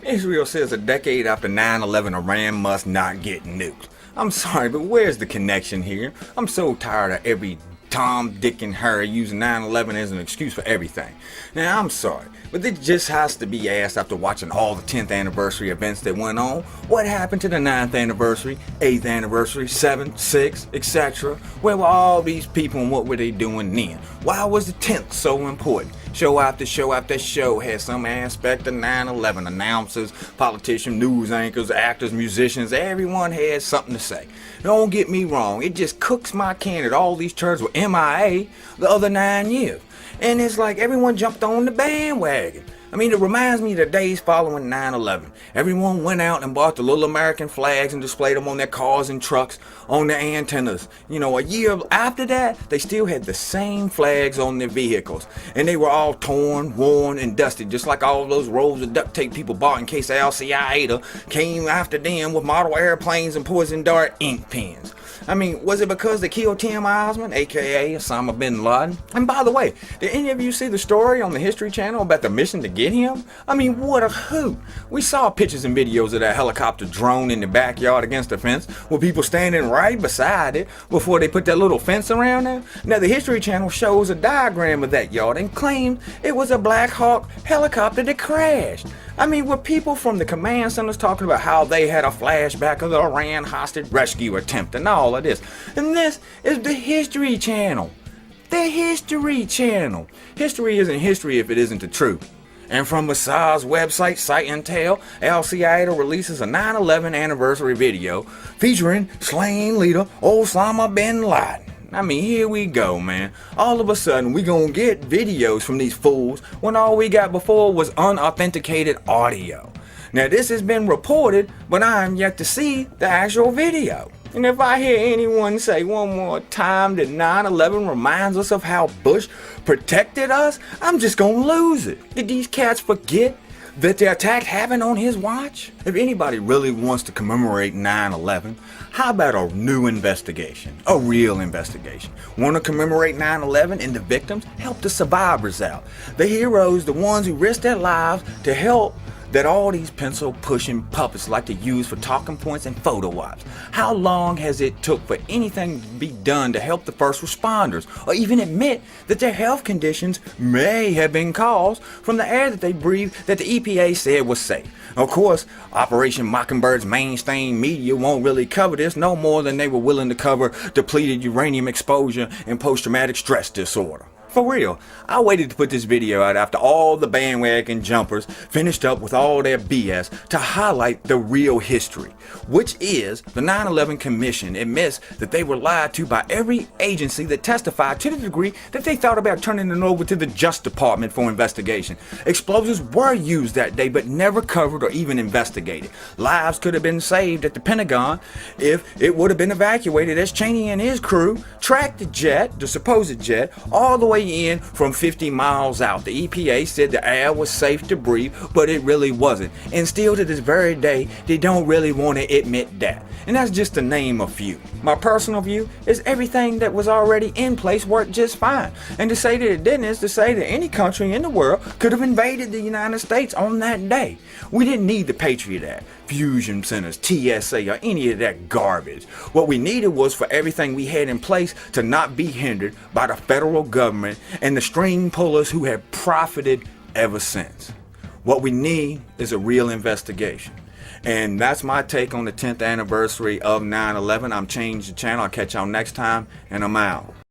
Israel says a decade after 9/11 Iran must not get nuked. I'm sorry, but where's the connection here? I'm so tired of every Tom, Dick, and Harry using 9/11 as an excuse for everything. Now, I'm sorry, but it just has to be asked after watching all the 10th anniversary events that went on. What happened to the 9th anniversary, 8th anniversary, 7th, 6th, etc.? Where were all these people and what were they doing then? Why was the 10th so important? Show after show after show had some aspect of 9/11. Announcers, politicians, news anchors, actors, musicians, everyone had something to say. Don't get me wrong, it just cooks my can that all these turds were MIA the other 9 years. And it's like everyone jumped on the bandwagon. I mean, it reminds me of the days following 9/11. Everyone went out and bought the little American flags and displayed them on their cars and trucks, on their antennas. You know, a year after that, they still had the same flags on their vehicles. And they were all torn, worn, and dusty, just like all those rolls of duct tape people bought in case Al-Qaeda came after them with model airplanes and poison dart ink pens. I mean, was it because they killed Tim Osman, aka Osama bin Laden? And by the way, did any of you see the story on the History Channel about the mission to get him? I mean, what a hoot. We saw pictures and videos of that helicopter drone in the backyard against the fence with people standing right beside it before they put that little fence around there. Now, the History Channel shows a diagram of that yard and claims it was a Black Hawk helicopter that crashed. I mean, were people from the command centers talking about how they had a flashback of the Iran hostage rescue attempt and all of this? And this is the History Channel. The History Channel. History isn't history if it isn't the truth. And from Mossad's website, Site Intel, Al-Qaeda releases a 9/11 anniversary video featuring slain leader Osama bin Laden. I mean, here we go, man. All of a sudden, we gonna get videos from these fools when all we got before was unauthenticated audio. Now, this has been reported, but I am yet to see the actual video. And if I hear anyone say one more time that 9/11 reminds us of how Bush protected us, I'm just gonna lose it. Did these cats forget that the attack happened on his watch? If anybody really wants to commemorate 9/11, how about a new investigation? A real investigation. Want to commemorate 9/11 and the victims? Help the survivors out. The heroes, the ones who risked their lives to help that all these pencil-pushing puppets like to use for talking points and photo ops. How long has it took for anything to be done to help the first responders, or even admit that their health conditions may have been caused from the air that they breathed that the EPA said was safe? Of course, Operation Mockingbird's mainstream media won't really cover this no more than they were willing to cover depleted uranium exposure and post-traumatic stress disorder. For real, I waited to put this video out after all the bandwagon jumpers finished up with all their BS to highlight the real history, which is the 9/11 Commission admits that they were lied to by every agency that testified to the degree that they thought about turning it over to the Justice Department for investigation. Explosives were used that day but never covered or even investigated. Lives could have been saved at the Pentagon if it would have been evacuated as Cheney and his crew tracked the jet, the supposed jet, all the way in from 50 miles out. The EPA said the air was safe to breathe, but it really wasn't. And still to this very day, they don't really want to admit that. And that's just to name a few. My personal view is everything that was already in place worked just fine. And to say that it didn't is to say that any country in the world could have invaded the United States on that day. We didn't need the Patriot Act, fusion centers, TSA, or any of that garbage. What we needed was for everything we had in place to not be hindered by the federal government and the string pullers who have profited ever since. What we need is a real investigation. And that's my take on the 10th anniversary of 9/11. I'm changing the channel. I'll catch y'all next time, and I'm out.